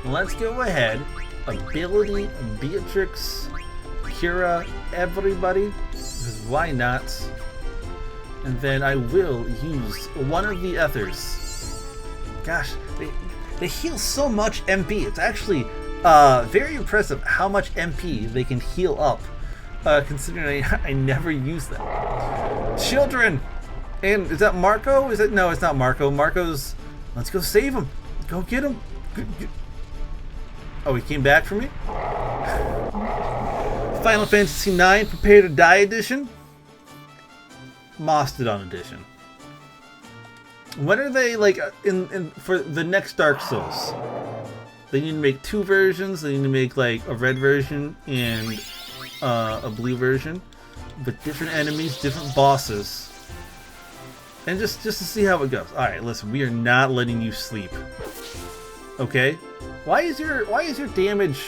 let's go ahead. Ability, Beatrix, Kira, everybody. Because why not? And then I will use one of the others. Gosh, they heal so much MP. It's actually very impressive how much MP they can heal up, considering I never use them. Children! And is that Marco? Is it? No, it's not Marco. Marco's... Let's go save him. Go get him. Oh, he came back for me? Final Fantasy IX Prepare to Die Edition? Mastodon Edition. When are they, like, in for the next Dark Souls? They need to make 2 versions. They need to make, like, a red version and a blue version with different enemies, different bosses. And just to see how it goes. Alright, listen, we are not letting you sleep. Okay? Why is your damage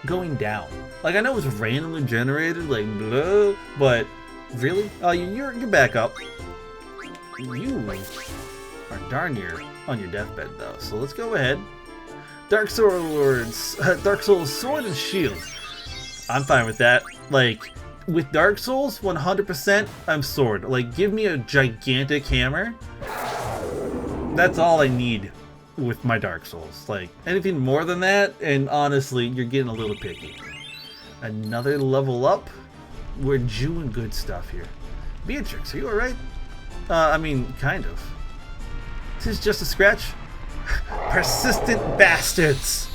going down? Like, I know it's randomly generated, like, blah, but really? Oh, you're back up. You are darn near on your deathbed, though. So let's go ahead. Dark Souls Sword and Shield. I'm fine with that. Like, with Dark Souls, 100% I'm sword. Like, give me a gigantic hammer. That's all I need with my Dark Souls. Like, anything more than that, and honestly, you're getting a little picky. Another level up. We're doing good stuff here. Beatrix, are you alright? I mean, kind of. This is just a scratch. Persistent bastards!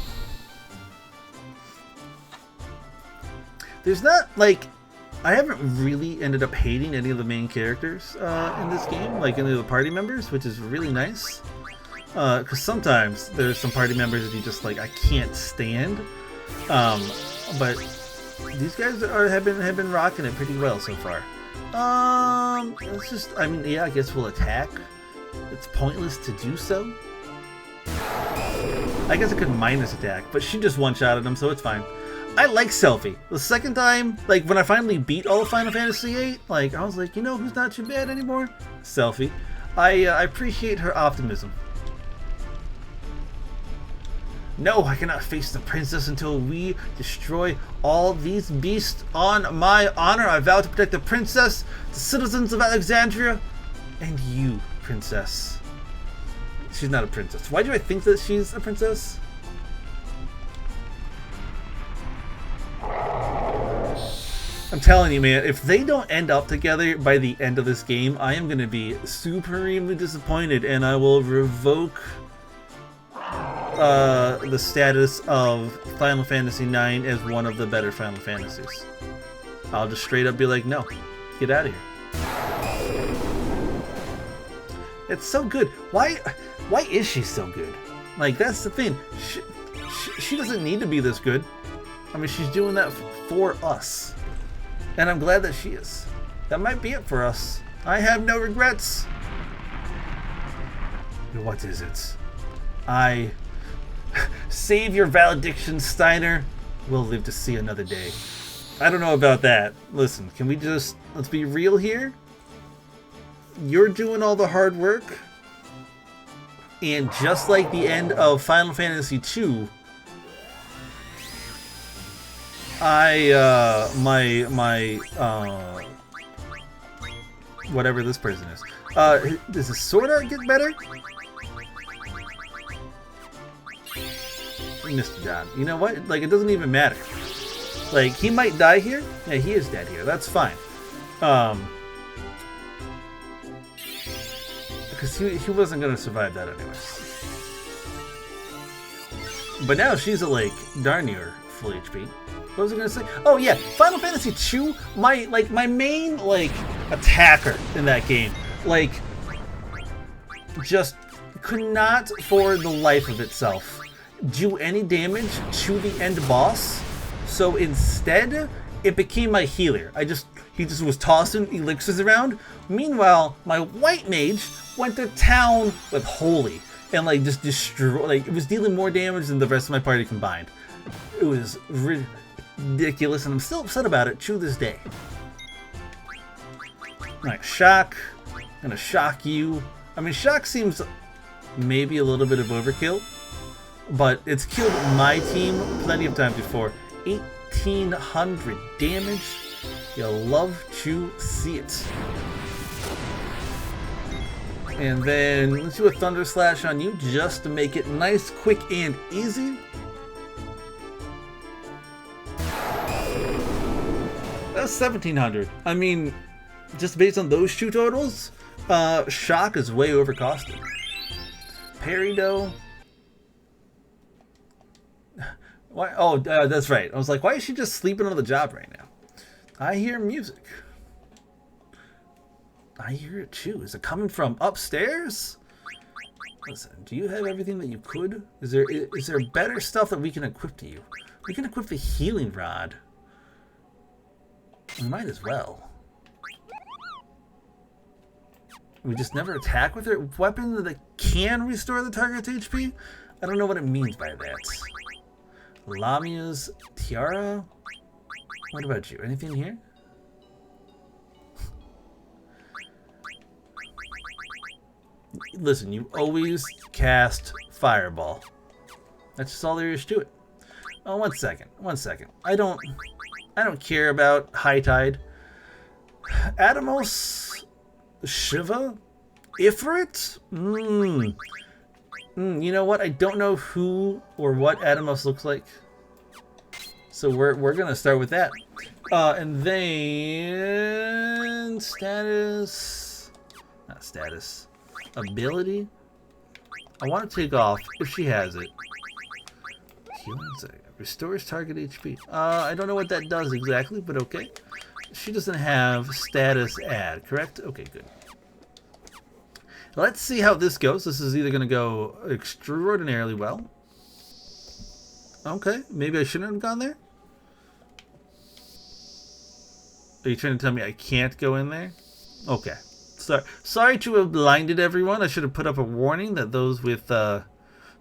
There's not, like... I haven't really ended up hating any of the main characters in this game, like any of the party members, which is really nice. Because sometimes there's some party members that you just, like, I can't stand. But these guys have been rocking it pretty well so far. Let's just, I mean, yeah, I guess we'll attack. It's pointless to do so. I guess I could minus attack, but she just one-shotted him, so it's fine. I like Selphie. The second time, like, when I finally beat all of Final Fantasy VIII, like, I was like, you know who's not too bad anymore? Selphie. I appreciate her optimism. No, I cannot face the princess until we destroy all these beasts on my honor. I vow to protect the princess, the citizens of Alexandria, and you, princess. She's not a princess. Why do I think that she's a princess? I'm telling you, man, if they don't end up together by the end of this game, I am going to be supremely disappointed, and I will revoke the status of Final Fantasy IX as one of the better Final Fantasies. I'll just straight up be like, no, get out of here. It's so good. Why is she so good? Like, that's the thing. She doesn't need to be this good. I mean, she's doing that for us. And I'm glad that she is. That might be it for us. I have no regrets. What is it? I save your valediction, Steiner. We'll live to see another day. I don't know about that. Listen, can we just, let's be real here. You're doing all the hard work. And just like the end of Final Fantasy II, whatever this person is. Does the sword art get better? Mr. Don. You know what? Like, it doesn't even matter. Like, he might die here. Yeah, he is dead here. That's fine. Because he wasn't going to survive that anyways. But now she's at, like, darn near full HP. What was I gonna say? Oh yeah, Final Fantasy II. My main, like, attacker in that game, like, just could not for the life of itself do any damage to the end boss. So instead, it became my healer. He just was tossing elixirs around. Meanwhile, my white mage went to town with holy and, like, just destroy. Like, it was dealing more damage than the rest of my party combined. It was ridiculous, and I'm still upset about it to this day. Alright, shock. I'm gonna shock you. I mean, shock seems maybe a little bit of overkill. but it's killed my team plenty of times before. 1,800 damage. You'll love to see it. And then let's do a Thunder Slash on you just to make it nice, quick, and easy. That's 1,700. I mean, just based on those two totals, Shock is way overcosted. Parry though. Why? Oh, that's right. I was like, why is she just sleeping on the job right now? I hear music. I hear it too. Is it coming from upstairs? Listen, do you have everything that you could? Is there better stuff that we can equip to you? We can equip the healing rod. We might as well. We just never attack with her weapon that can restore the target's HP? I don't know what it means by that. Lamia's tiara? What about you? Anything here? Listen, you always cast Fireball. That's just all there is to it. Oh, one second. I don't care about High Tide. Atomos, Shiva, Ifrit. You know what? I don't know who or what Atomos looks like, so we're gonna start with that. And then not status. Ability. I want to take off if she has it. Restores target HP. I don't know what that does exactly, but okay. She doesn't have status add, correct? Okay, good. Let's see how this goes. This is either going to go extraordinarily well. Okay, maybe I shouldn't have gone there. Are you trying to tell me I can't go in there? Okay. Sorry to have blinded everyone. I should have put up a warning that those with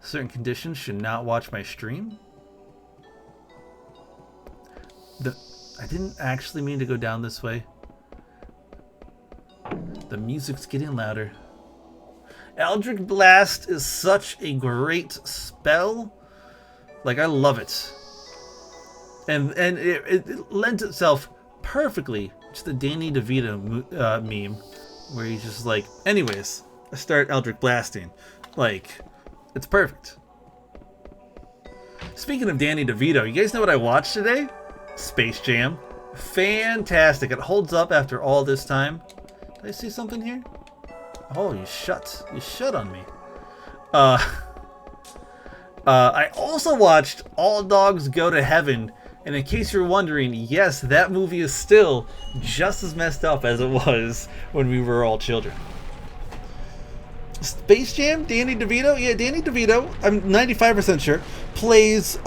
certain conditions should not watch my stream. I didn't actually mean to go down this way. The music's getting louder. Eldritch Blast is such a great spell. Like, I love it. And it lends itself perfectly to the Danny DeVito meme, where he's just like, anyways, I start Eldritch Blasting. Like, it's perfect. Speaking of Danny DeVito, you guys know what I watched today? Space Jam. Fantastic. It holds up after all this time. Did I see something here? Oh, you shut on me. I also watched All Dogs Go to Heaven, and in case you're wondering, yes, that movie is still just as messed up as it was when we were all children. Space Jam, Danny DeVito? Yeah, Danny DeVito, I'm 95% sure, plays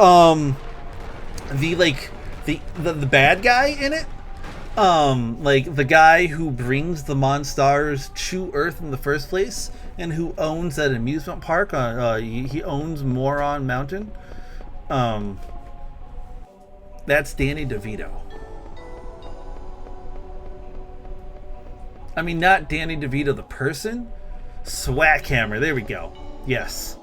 the bad guy in it. Like the guy who brings the Monstars to Earth in the first place, and who owns that amusement park. He owns Moron Mountain. That's Danny DeVito. I mean, not Danny DeVito the person. Swackhammer, there we go. Yes.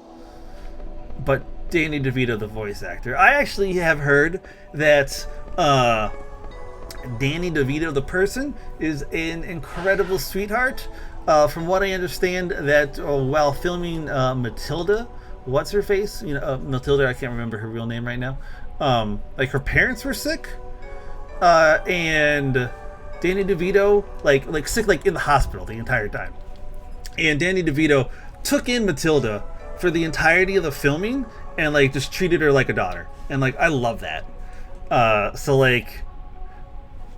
But Danny DeVito the voice actor. I actually have heard that Danny DeVito the person is an incredible sweetheart. From what I understand, that while filming Matilda, what's her face? Matilda, I can't remember her real name right now. Like her parents were sick, and Danny DeVito like sick, like in the hospital the entire time. And Danny DeVito took in Matilda for the entirety of the filming and like just treated her like a daughter. And like I love that. So like,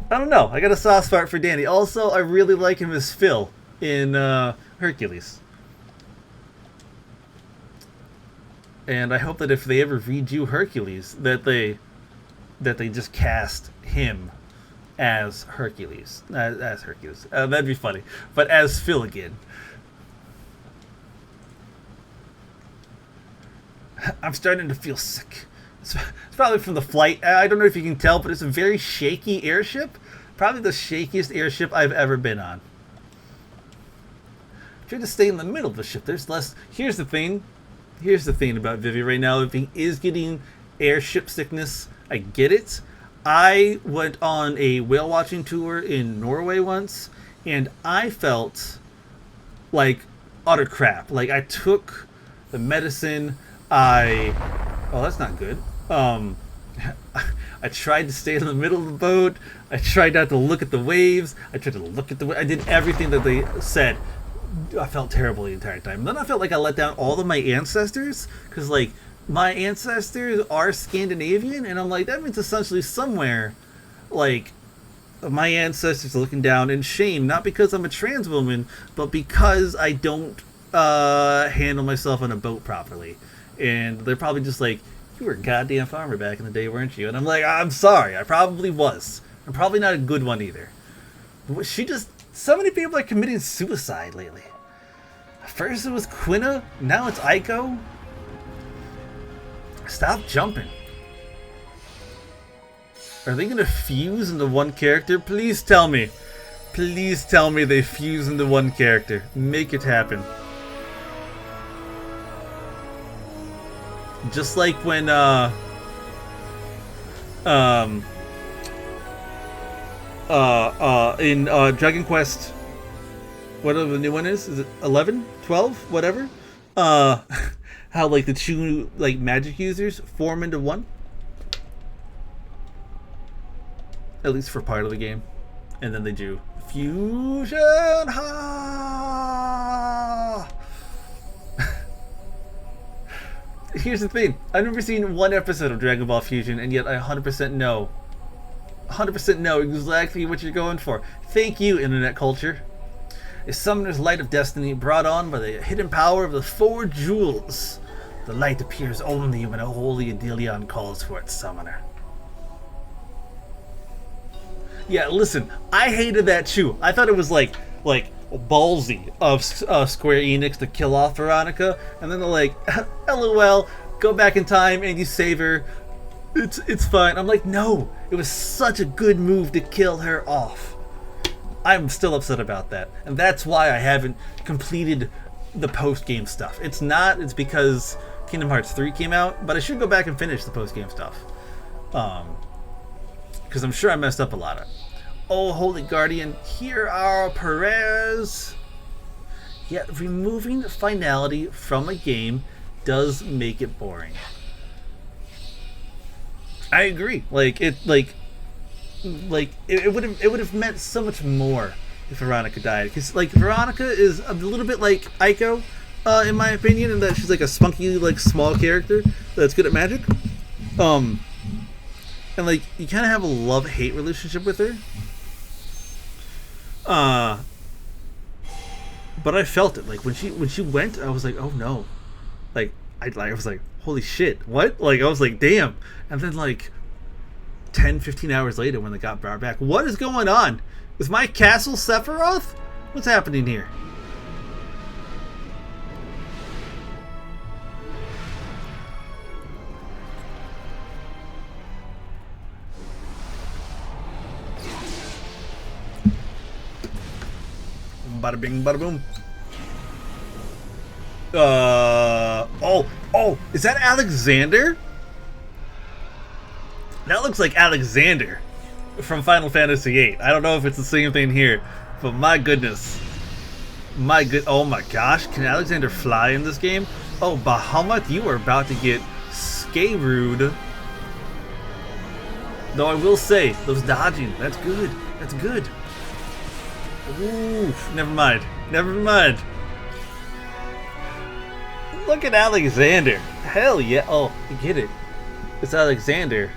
I don't know. I got a soft spot for Danny. Also, I really like him as Phil in Hercules. And I hope that if they ever redo Hercules, that they just cast him as Hercules. As Hercules. That'd be funny. But as Phil again. I'm starting to feel sick. It's probably from the flight. I don't know if you can tell, but it's a very shaky airship. Probably the shakiest airship I've ever been on. Try to stay in the middle of the ship. There's less. Here's the thing. Here's the thing about Vivi right now. Vivi is getting airship sickness. I get it. I went on a whale watching tour in Norway once, and I felt like utter crap. Like, I took the medicine. Oh, that's not good. I tried to stay in the middle of the boat. I tried not to look at the waves. I tried to look at the. I did everything that they said. I felt terrible the entire time. And then I felt like I let down all of my ancestors, because like my ancestors are Scandinavian, and I'm like, that means essentially somewhere, like, my ancestors are looking down in shame, not because I'm a trans woman, but because I don't handle myself on a boat properly. And they're probably just like, you were a goddamn farmer back in the day, weren't you? And I'm like, I'm sorry, I probably was. I'm probably not a good one either. So many people are committing suicide lately. First it was Quina, now it's Aiko. Stop jumping. Are they gonna fuse into one character? Please tell me. Please tell me they fuse into one character. Make it happen. Just like when in Dragon Quest, whatever the new one is it 11, 12, whatever? How like the two like magic users form into one, at least for part of the game, and then they do fusion. Ha! Here's the thing: I've never seen one episode of Dragon Ball Fusion, and yet I 100% know 100% know exactly what you're going for. Thank you, internet culture. A summoner's light of destiny brought on by the hidden power of the 4 jewels. The light appears only when a holy Adelion calls for its summoner. Yeah, listen, I hated that too. I thought it was like ballsy of Square Enix to kill off Veronica, and then they're like, LOL, go back in time and you save her. It's fine. I'm like, no, it was such a good move to kill her off. I'm still upset about that, and that's why I haven't completed the post-game stuff. It's because Kingdom Hearts 3 came out, but I should go back and finish the post-game stuff. Because I'm sure I messed up a lot of it. Oh, Holy Guardian, here are Perez. Yet removing finality from a game does make it boring. I agree. It would have meant so much more if Veronica died, because like Veronica is a little bit like Aiko, in my opinion, in that she's like a spunky, like small character that's good at magic, and like you kind of have a love-hate relationship with her. But I felt it, like when she went, I was like, oh no, I was like, holy shit, what? Like I was like, damn, and then like 10-15 hours later when they got brought back, what is going on? Is my castle Sephiroth? What's happening here? Bada bing, bada boom. Oh, is that Alexander? That looks like Alexander from Final Fantasy VIII. I don't know if it's the same thing here, but my goodness. Oh my gosh, can Alexander fly in this game? Oh, Bahamut, you are about to get scared. Though I will say, those dodging, that's good. That's good. Ooh, never mind. Look at Alexander. Hell yeah. Oh, I get it. It's Alexander.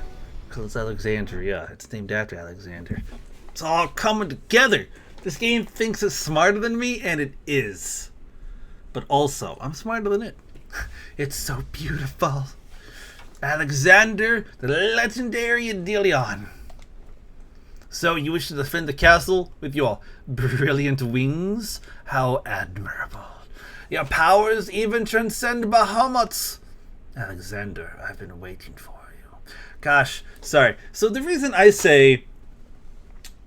Because it's Alexandria. It's named after Alexander. It's all coming together. This game thinks it's smarter than me, and it is. But also, I'm smarter than it. It's so beautiful. Alexander, the legendary Adelion. So you wish to defend the castle with your brilliant wings? How admirable. Your powers even transcend Bahamut's. Alexander, I've been waiting for you. Gosh, sorry. So the reason I say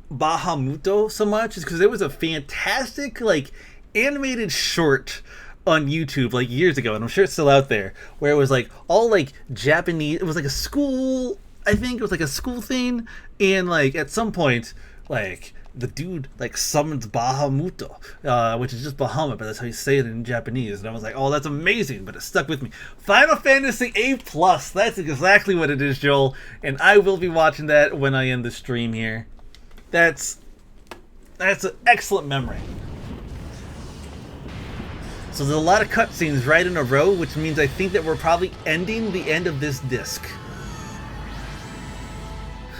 Bahamuto so much is because there was a fantastic, like, animated short on YouTube like years ago, and I'm sure it's still out there, where it was like all like Japanese. It was like a school. I think it was like a school thing, and like at some point, like the dude like summons Bahamuto, which is just Bahamut, but that's how you say it in Japanese. And I was like, oh, that's amazing, but it stuck with me. Final Fantasy A+. That's exactly what it is, Joel, and I will be watching that when I end the stream here. That's an excellent memory. So there's a lot of cutscenes right in a row, which means I think that we're probably ending the end of this disc.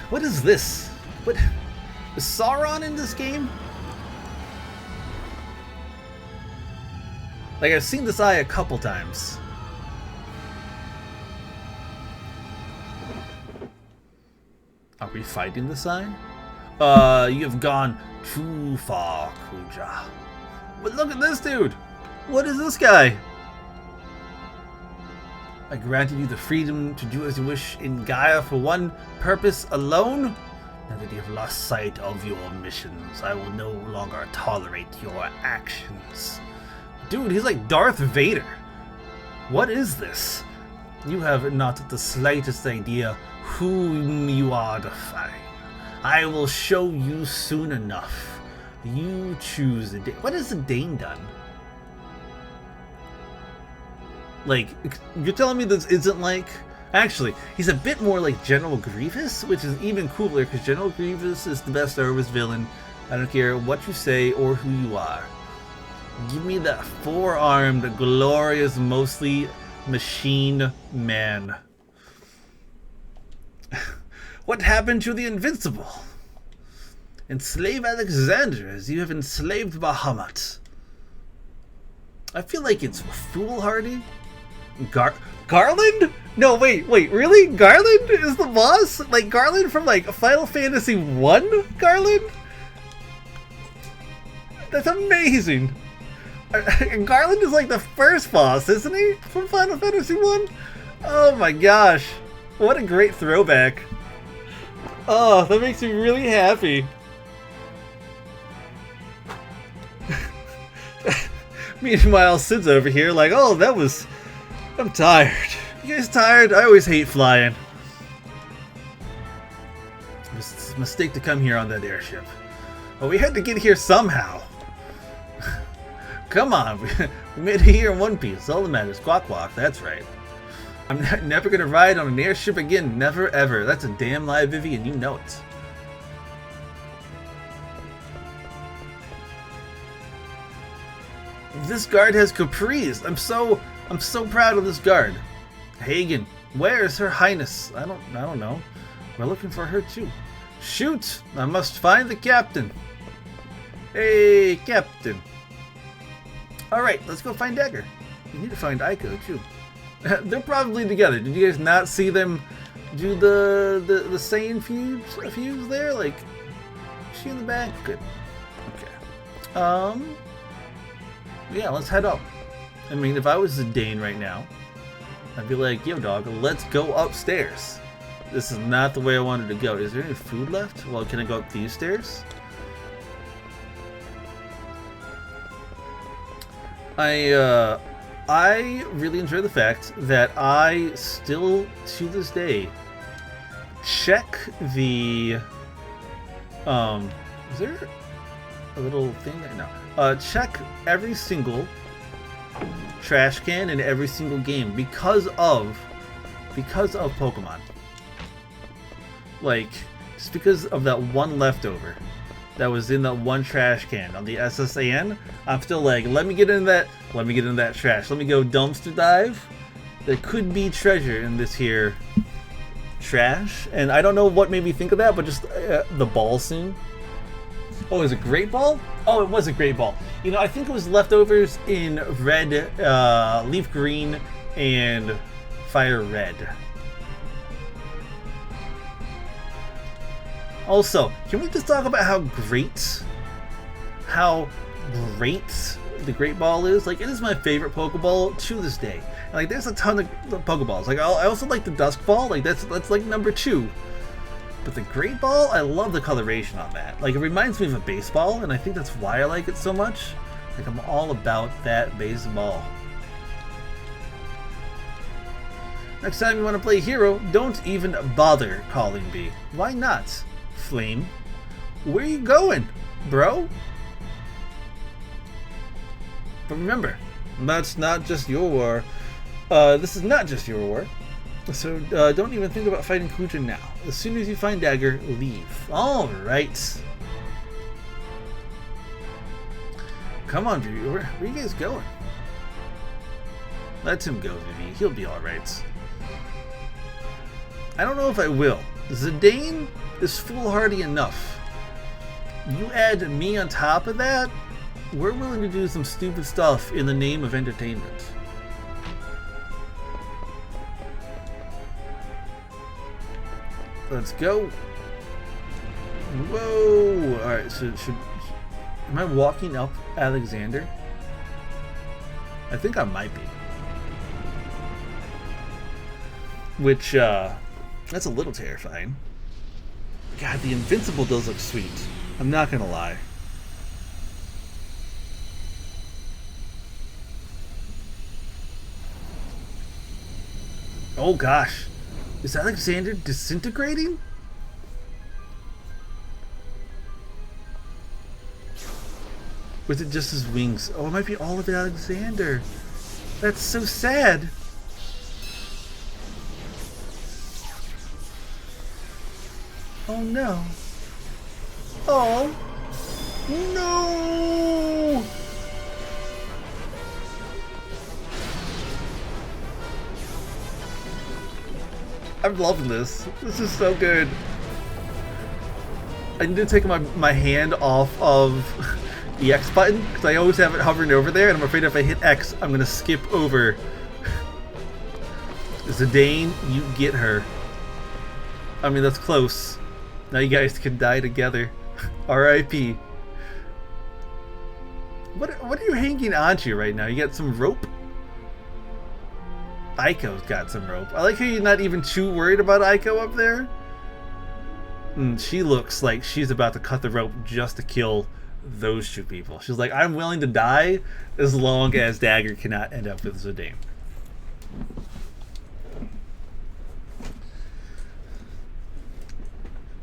What is this? What is Sauron in this game? Like, I've seen this eye a couple times. Are we fighting this eye? You have gone too far, Kuja. But look at this dude! What is this guy? I granted you the freedom to do as you wish in Gaia for one purpose alone. Now that you have lost sight of your missions, I will no longer tolerate your actions. Dude, he's like Darth Vader. What is this? You have not the slightest idea whom you are defying. I will show you soon enough. You choose the Dane. What has the Dane done? Like, you're telling me this isn't like... Actually, he's a bit more like General Grievous, which is even cooler, because General Grievous is the best Star Wars villain. I don't care what you say or who you are. Give me that four-armed, glorious, mostly machine man. What happened to the Invincible? Enslave Alexandria as you have enslaved Bahamut. I feel like it's foolhardy. Garland? No, wait, really? Garland is the boss? Like, Garland from, like, Final Fantasy 1? Garland? That's amazing. Garland is, like, the first boss, isn't he? From Final Fantasy 1? Oh my gosh. What a great throwback. Oh, that makes me really happy. Meanwhile, Sid's over here like, oh, that was... I'm tired. You guys tired? I always hate flying. It's a mistake to come here on that airship. But we had to get here somehow. Come on, we made it here in one piece. All that matters. Quack quack, that's right. I'm never gonna ride on an airship again. Never ever. That's a damn lie, Vivi, and you know it. This guard has capris. I'm so proud of this guard. Hagen, where is Her Highness? I don't know. We're looking for her too. Shoot! I must find the captain. Hey, captain. All right, let's go find Dagger. We need to find Aiko too. They're probably together. Did you guys not see them do the Saiyan fuse there? Like, is she in the back? Good. Okay. Yeah, let's head up. I mean, if I was a Dane right now, I'd be like, yo, dog, let's go upstairs. This is not the way I wanted to go. Is there any food left? Well, can I go up these stairs? I really enjoy the fact that I still, to this day, check the, is there a little thing there? No. Check every single trash can in every single game because of Pokemon. Like, just because of that one leftover that was in that one trash can on the SSAN, I'm still like, let me get into that trash. Let me go dumpster dive. There could be treasure in this here trash, and I don't know what made me think of that, but just the ball scene. Oh, is it Great Ball? Oh, it was a Great Ball. You know, I think it was leftovers in Red, Leaf Green, and Fire Red. Also, can we just talk about how great the Great Ball is? Like, it is my favorite Pokeball to this day. And, like, there's a ton of Pokeballs. Like, I also like the Dusk Ball. Like, that's like number 2. But the Great Ball, I love the coloration on that. Like, it reminds me of a baseball, and I think that's why I like it so much. Like, I'm all about that baseball. Next time you want to play hero, don't even bother calling me. Why not? Flame. Where you going, bro? But remember, that's not just your war. This is not just your war. So don't even think about fighting Kuja now. As soon as you find Dagger, leave. Alright. Come on, Vivi. Where are you guys going? Let him go, Vivi. He'll be alright. I don't know if I will. Zidane is foolhardy enough. You add me on top of that, we're willing to do some stupid stuff in the name of entertainment. Let's go. Whoa! Alright, so am I walking up Alexander? I think I might be. Which, that's a little terrifying. God, the Invincible does look sweet. I'm not gonna lie. Oh gosh. Is Alexander disintegrating? Or is it just his wings? Oh, it might be all of Alexander. That's so sad. Oh no. Oh. No. I'm loving this. This is so good. I need to take my hand off of the X button because I always have it hovering over there, and I'm afraid if I hit X, I'm gonna skip over. Zidane, you get her. I mean, that's close. Now you guys can die together. R.I.P. What are you hanging onto right now? You got some rope? Aiko's got some rope. I like how you're not even too worried about Aiko up there. She looks like she's about to cut the rope just to kill those two people. She's like, I'm willing to die as long as Dagger cannot end up with Zidane.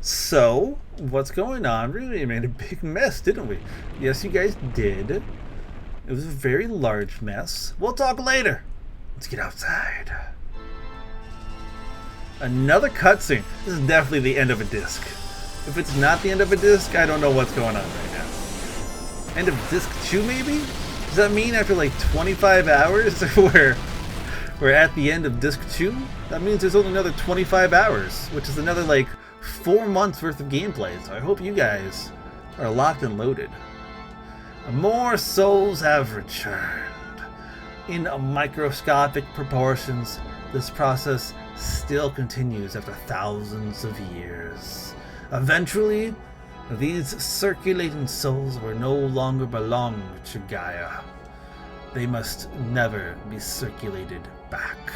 So, what's going on? Really made a big mess, didn't we? Yes, you guys did. It was a very large mess. We'll talk later. Let's get outside. Another cutscene. This is definitely the end of a disc. If it's not the end of a disc, I don't know what's going on right now. End of disc 2, maybe? Does that mean after like 25 hours we're at the end of disc 2? That means there's only another 25 hours, which is another like 4 months worth of gameplay. So I hope you guys are locked and loaded. More souls have returned. In microscopic proportions, this process still continues after thousands of years. Eventually, these circulating souls will no longer belong to Gaia. They must never be circulated back.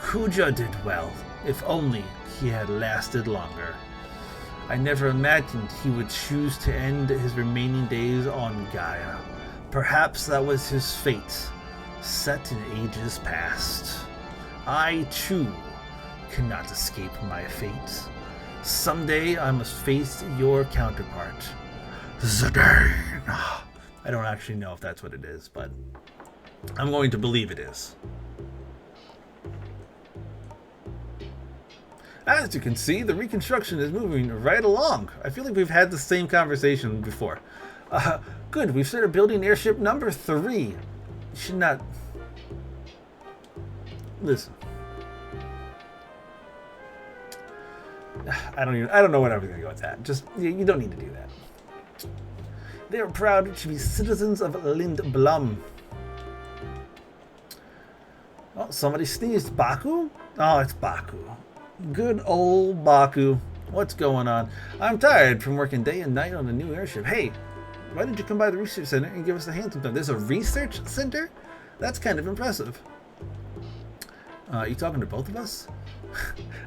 Kuja did well, if only he had lasted longer. I never imagined he would choose to end his remaining days on Gaia. Perhaps that was his fate, set in ages past. I, too, cannot escape my fate. Someday I must face your counterpart, Zidane. I don't actually know if that's what it is, but I'm going to believe it is. As you can see, the reconstruction is moving right along. I feel like we've had the same conversation before. Good, we've started building airship number 3. You should not... Listen. I don't know what I was going to go with that. Just, you don't need to do that. They are proud to be citizens of Lindblum. Oh, somebody sneezed. Baku? Oh, it's Baku. Good old Baku. What's going on? I'm tired from working day and night on a new airship. Hey, why didn't you come by the research center and give us a hand sometime? There's a research center? That's kind of impressive. You talking to both of us?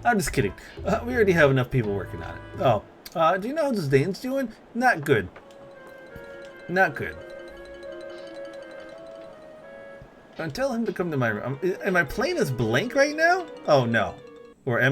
I'm just kidding. We already have enough people working on it. Oh, do you know how Zidane's doing? Not good. Not good. And tell him to come to my room. Am I playing as blank right now? Oh no. Or am